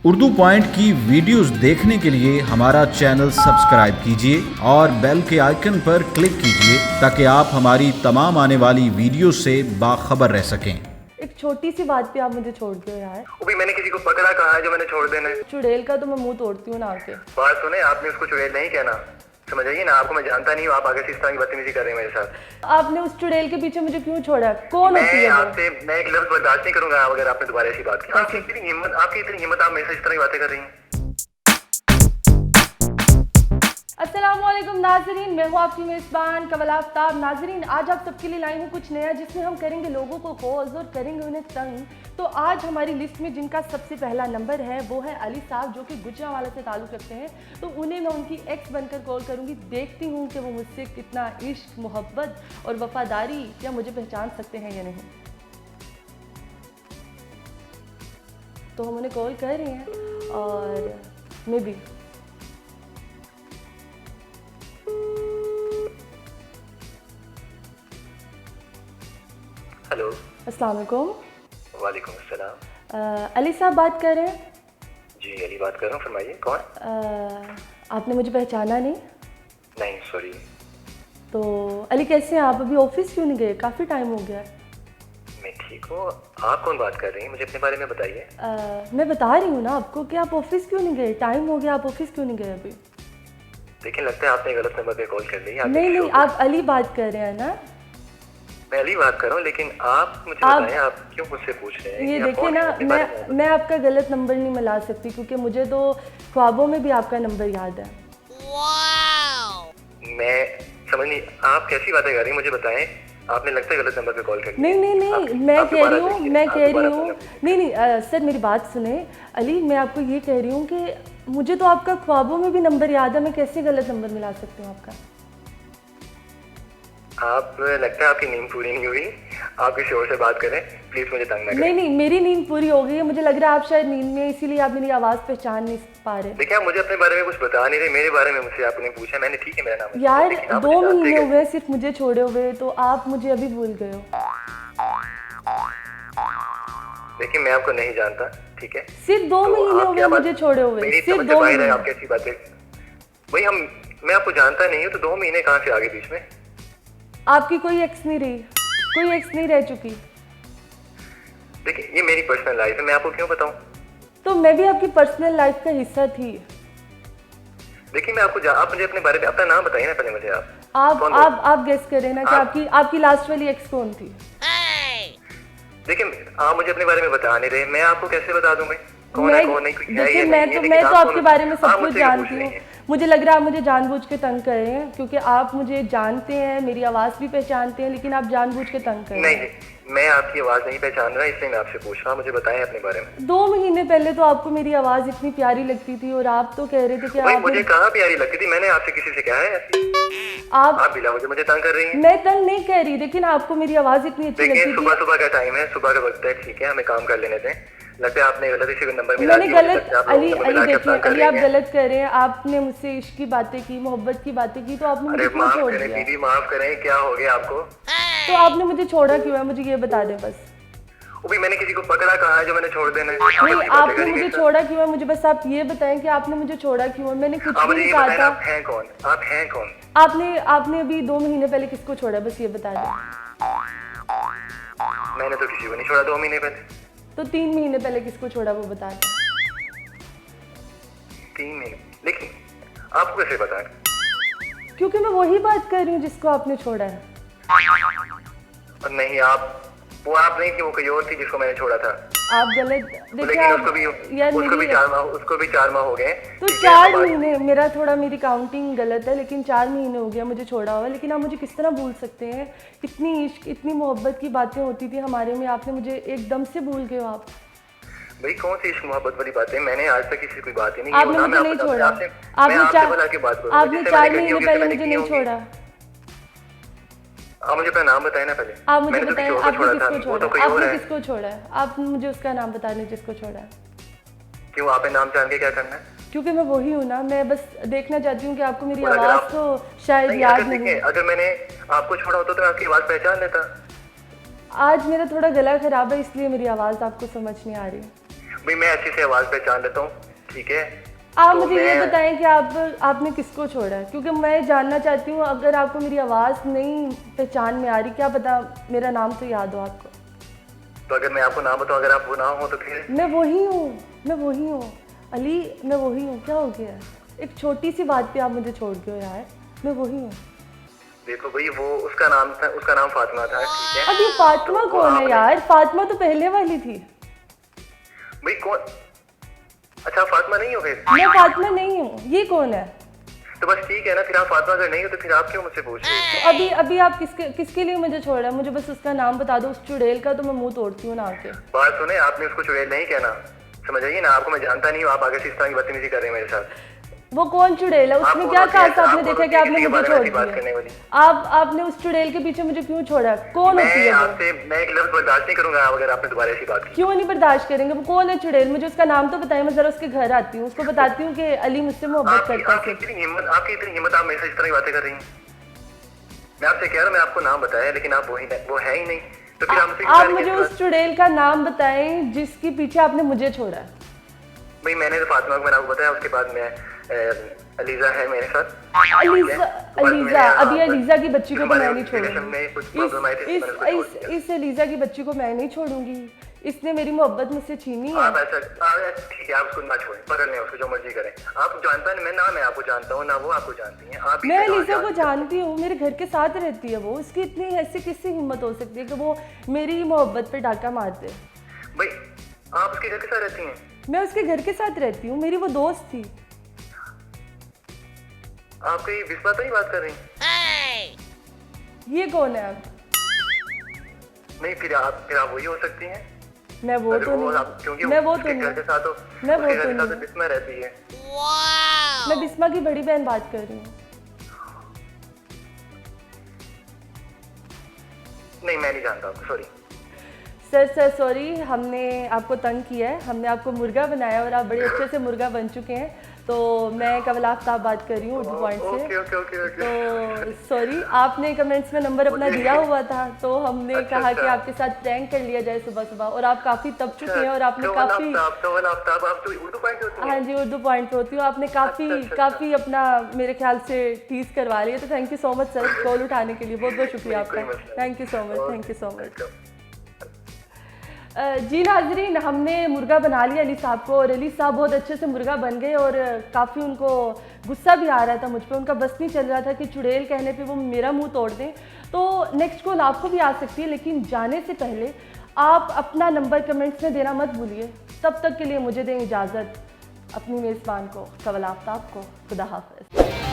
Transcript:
Urdu point की videos देखने के लिए हमारा चैनल सब्सक्राइब कीजिए और बेल के आइकन पर क्लिक कीजिए ताकि आप हमारी तमाम आने वाली वीडियो से बाखबर रह सकें। एक छोटी सी बात पे आप मुझे छोड़ दो यार। वो भी मैंने किसी को पकड़ा कहा है जो मैंने छोड़ देना है। चुड़ैल का तो मैं मुंह तोड़ती हूँ ना आके। बात सुने, आपने उसको चुड़ैल नहीं कहना, समझ आइए ना। आपको मैं जानता नहीं हूँ, आप आगे से इस तरह की बदतमीजी कर रहे हैं मेरे साथ। आपने उस चुड़ैल के पीछे मुझे क्यों छोड़ा? कौन होती है वो? आपसे मैं एक लफ्ज बर्दाश्त नहीं करूंगा अगर आपने दोबारा ऐसी बात की। आपकी इतनी हिम्मत आप मेरे से इस तरह की बातें कर रही हैं। अस्सलामुअलैकुम नाजरीन, मैं हूँ आपकी मेज़बान कवल आफ्ताब। नाजरीन, आज आप सबके लिए लाई हूँ कुछ नया जिसमें हम करेंगे लोगों को कॉल्स और करेंगे उन्हें तंग। तो आज हमारी लिस्ट में जिनका सबसे पहला नंबर है वो है अली साहब, जो कि गुजरांवाला से ताल्लुक़ रखते हैं। तो उन्हें मैं उनकी एक्स बनकर कॉल करूँगी। देखती हूँ कि वो मुझसे कितना इश्क, मोहब्बत और वफादारी या मुझे पहचान सकते हैं या नहीं। तो हम उन्हें कॉल कर रहे हैं और मैं भी हेलो, अस्सलाम वालेकुम। वालेकुम अस्सलाम। अली साहब बात कर रहे हैं? जी अली बात कर रहा हूँ, फरमाइए कौन? आपने मुझे पहचाना नहीं? नहीं सॉरी। तो अली कैसे हैं आप? अभी ऑफिस क्यों नहीं गए? काफ़ी टाइम हो गया। मैं ठीक हूँ, आप कौन बात कर रही हैं? मुझे अपने बारे में बताइए। मैं बता रही हूँ ना आपको कि आप ऑफिस क्यों नहीं गए। टाइम हो गया, आप ऑफिस क्यों नहीं गए अभी? लेकिन लगता है आपने गलत नंबर पे कॉल कर ली। नहीं, आप अली बात कर रहे हैं ना? मैं अली बात कर रहा हूँ, लेकिन आप मुझे बताएं आप क्यों मुझसे पूछ रहे हैं? ये देखिए ना, मैं आपका गलत नंबर नहीं मिला सकती क्योंकि मुझे तो ख्वाबों में भी आपका नंबर याद है। मैं समझ नहीं, आप कैसी बातें कर रही हैं? मुझे बताएं। आपने लगता है गलत नंबर पे कॉल कर ली। नहीं, मैं कह रही हूँ नहीं, सर मेरी बात सुने। अली, मैं आपको ये कह रही हूँ कि मुझे तो आपका ख्वाबों में भी नंबर याद है। मैं कैसे गलत नंबर मिला सकती हूँ आपका? आप लगता है आपकी नींद पूरी नहीं हुई। आप किसी और से बात करें प्लीज, मुझे तंग ना करें। नहीं, मेरी नींद पूरी हो गई है। मुझे लग रहा है आप शायद नींद में, इसीलिए आप मेरी आवाज़ पहचान नहीं पा रहे। देखिए, आप मुझे अपने बारे में कुछ बता नहीं रहे। मेरे बारे में मुझसे आपने पूछा, मैंने ठीक है मेरा नाम यार 2 महीने हुए सिर्फ मुझे छोड़े हुए, तो आप मुझे अभी भूल गए हो। देखिए, मैं आपको नहीं जानता, ठीक है? सिर्फ 2 महीने हुए मुझे छोड़े हुए, सिर्फ 2 महीने। आप कैसी बातें भाई, मैं आपको जानता नहीं हूँ तो 2 महीने कहाँ से आगे बीच में? आपकी कोई एक्स नहीं रही, कोई एक्स नहीं रह चुकी। देखिए, ये मेरी पर्सनल लाइफ है, मैं आपको क्यों बताऊं? तो मैं भी आपकी पर्सनल लाइफ का हिस्सा थी। देखिए, मैं आपको आप मुझे अपने बारे में अपना नाम बताइए ना पहले मुझे। आप गेस करें ना कि आपकी लास्ट वाली एक्स कौन थी? देखिए, आप मुझे अपने बारे में बता नहीं रहे, मैं आपको कैसे बता दूं? कौन है कौन नहीं? देखिए, मैं तो आपके बारे में सब कुछ जानती हूँ। मुझे लग रहा है आप मुझे जानबूझ के तंग कर रहे हैं क्योंकि आप मुझे जानते हैं, मेरी आवाज़ भी पहचानते हैं, लेकिन आप जानबूझ के तंग कर रहे हैं। नहीं, मैं आपकी आवाज़ नहीं पहचान रहा, इसलिए मैं आपसे पूछ रहा हूँ। मुझे बताएं अपने बारे में। 2 महीने पहले तो आपको मेरी आवाज़ इतनी प्यारी लगती थी और आप तो कह रहे थे कि आप मुझे कहाँ प्यारी लगती थी? मैंने आपसे किसी से कहा है? आप बिला मुझे तंग कर रही हैं। मैं तंग नहीं कह रही, लेकिन आपको मेरी आवाज़ इतनी अच्छी लगती थी। सुबह का टाइम है, सुबह का वक्त है, ठीक है, हमें काम कर लेने दें। लगता है आपने गलत किसी को नंबर मिला दिया। अली देखिए, अली आप गलत कर रहे हैं। आपने मुझसे इश्क की बातें की, मोहब्बत की बातें की, तो आपने मुझे क्यों छोड़ दिया? दीदी माफ करें, क्या हो गया आपको? तो आपने मुझे छोड़ा क्यों है? मुझे ये बता दें बस। वो भी मैंने किसी को पकड़ा कहा है जो मैंने छोड़ देना है? नहीं, आपने मुझे छोड़ा क्यों है? मुझे बस आप ये बताएं कि आपने मुझे छोड़ा क्यों है? मैंने कुछ भी नहीं कहा था। आप हैं कौन? आप हैं कौन? आपने अभी 2 महीने पहले किसको छोड़ा? बस ये बता दें। मैंने तो किसी को नहीं छोड़ा 2 महीने पहले। तो 3 महीने पहले किसको छोड़ा वो बता दें। 3 महीने? लेकिन आपको कैसे पता है? क्योंकि मैं वही बात कर रही हूँ जिसको आपने छोड़ा है। नहीं, वो आप नहीं थी, वो कोई और थी जिसको मैंने छोड़ा था। आप गलत देखिए। उसको भी 4 माह हो गए। तो 4 महीने, मेरी काउंटिंग गलत है, लेकिन 4 महीने हो गया मुझे छोड़ा हुआ। लेकिन आप मुझे किस तरह भूल सकते हैं? इतनी इश्क, इतनी मोहब्बत की बातें होती थी हमारे में, आपने मुझे एकदम से भूल गए हो आप। भाई, कौन सी इश्क मोहब्बत वाली बातें? मैंने आज तक किसी कोई बात ही नहीं की। आपने मुझे नहीं छोड़ा। आपने 4 महीने पहले मुझे नहीं छोड़ा। आप मुझे अपना नाम बताएं ना पहले। आप मुझे बताएं, आपने किसको छोड़ा है? आप मुझे उसका नाम बता दें जिसको छोड़ा है। क्यों, आपने नाम जान के क्या करना है? क्योंकि मैं वही हूँ ना। मैं बस देखना चाहती हूँ कि आपको मेरी आवाज़ तो शायद याद नहीं। अगर मैंने आपको छोड़ा होता तो मैं आपकी आवाज़ पहचान लेता। आज मेरा थोड़ा गला खराब है, इसलिए मेरी आवाज़ आपको समझ नहीं आ रही। भाई मैं अच्छे से आवाज पहचान लेता हूँ, ठीक है। आप तो मुझे ये मैं- बताएं कि आपने किसको छोड़ा है, क्योंकि मैं जानना चाहती हूँ। अगर आपको मेरी आवाज़ नहीं पहचान में आ रही, क्या पता मेरा नाम तो याद हो आपको। तो अगर मैं आपको नाम बताऊँ, अगर आप वो ना हो तो फिर मैं वही हूँ अली, मैं वही हूँ। क्या हो गया? एक छोटी सी बात पे आप मुझे छोड़ गए हो यार। मैं वही हूँ। देखो भाई, वो उसका नाम फातिमा था, ठीक है। अब ये फातिमा तो वो कौन है आपने- यार? फातिमा तो पहले वाली थी। भाई कौन? अच्छा, फातिमा नहीं हो फिर? मैं फातिमा नहीं हूँ। ये कौन है? तो बस ठीक है ना, फिर आप फातिमा अगर नहीं हो तो फिर आप क्यों मुझसे पूछ रहे हो? तो अभी आप किसके लिए मुझे छोड़ रहे हैं? मुझे बस उसका नाम बता दो, उस चुड़ैल का, तो मैं मुंह तोड़ती हूँ ना आके। बात सुने, आपने उसको चुड़ैल नहीं कहना, समझ आइए ना। आपको मैं जानता नहीं हूँ, आप आगे से इस तरह की बदतमीजी कर रहे हैं मेरे साथ। वो कौन चुड़ैल है? उसने आपको क्या कहा था? आपने आपको देखा कि किसी आपने के मुझे बारे में छोड़ ऐसी बात करने दिया। वाली। आपने उस चुड़ैल के पीछे मुझे क्यों छोड़ा? कौन होती है वो? मैं एक लफ्ज बर्दाश्त नहीं करूंगा अगर आपने दोबारा ऐसी बात की। क्यों नहीं बर्दाश्त करेंगे? वो कौन है चुड़ैल? मुझे उसका नाम तो बताएं, मैं जरा उसके घर आती हूँ, उसको बताती हूँ कि अली मुझसे मोहब्बत करता आपकी है। इतनी हिम्मत, आप मेरे से इस तरह की बातें कर रही हैं। मैं आपसे कह रहा हूँ, मैं आपको नाम बताया, लेकिन आप वो है ही नहीं। तो फिर आप मुझे उस चुड़ैल का नाम बताएं जिसके पीछे आपने मुझे छोड़ा है। भाई मैंने तो फातिमा को मैंने आपको बताया, उसके बाद मैं अलीजा है मेरे साथ। अलीजा, अभी अलीजा की बच्ची को तो मैं नहीं में कुछ प्रॉब्लम आई थी, मैंने उसको छोड़ छोड़ूंगी। दिया। इस अलीजा की बच्ची को मैं नहीं छोड़ूंगी। इसने मेरी मोहब्बत मुझसे छीनी है। आप ऐसा ठीक है, आप उसको ना छोड़ें, पकड़ लें उसको, जो मर्जी करें। आप जानता नहीं, मैं आपको जानता हूँ ना, वो आपको जानती हैं। आप मैं अलीजा को जानती हूँ, मेरे घर के साथ रहती है वो। इसकी इतनी ऐसी किससे हिम्मत हो सकती है कि वो मेरी मोहब्बत पे डाका मार दे? भाई आप उसके घर के साथ रहती हैं? मैं उसके घर के साथ रहती हूँ, मेरी वो दोस्त थी। आप कहीं विस्वा तो नहीं बात कर रही हैं? ये कौन है आप? नहीं, फिर आप वही हो सकती हैं। मैं वो अगर तो क्योंकि नहीं, मैं वो उसके तो घर के नहीं, साथ हो, मैं वो उसके घर तो के साथ नहीं। बिस्मा रहती है। मैं बिस्मा की बड़ी बहन बात कर रही हूँ। नहीं, मैं नहीं जानता आपको, सॉरी। सर सॉरी, हमने आपको तंग किया है। हमने आपको मुर्गा बनाया और आप बड़े अच्छे से मुर्गा बन चुके हैं। तो मैं कवल आफ्ताब बात कर रही हूँ उर्दू पॉइंट से। ओके। तो सॉरी, आपने कमेंट्स में नंबर अपना दिया हुआ था, तो हमने कहा कि आपके साथ प्रैंक कर लिया जाए सुबह सुबह। और आप काफ़ी तप चुके हैं और आपने काफ़ी, आप तो उर्दू पॉइंट होती हैं? हाँ जी, उर्दू पॉइंट पे होती हूँ। आपने काफ़ी अपना मेरे ख्याल से टीज करवा लिया। तो thank you so much sir, call उठाने के लिए बहुत बहुत शुक्रिया आपका। Thank you so much. जी नाजरीन, हमने मुर्गा बना लिया अली साहब को, और अली साहब बहुत अच्छे से मुर्गा बन गए। और काफ़ी उनको गुस्सा भी आ रहा था मुझ पर, उनका बस नहीं चल रहा था कि चुड़ैल कहने पे वो मेरा मुंह तोड़ दें। तो नेक्स्ट कॉल आपको भी आ सकती है, लेकिन जाने से पहले आप अपना नंबर कमेंट्स में देना मत भूलिए। तब तक के लिए मुझे दें इजाज़त, अपनी मेज़बान को कवल आफ्ताब को। खुदा हाफ़िज़।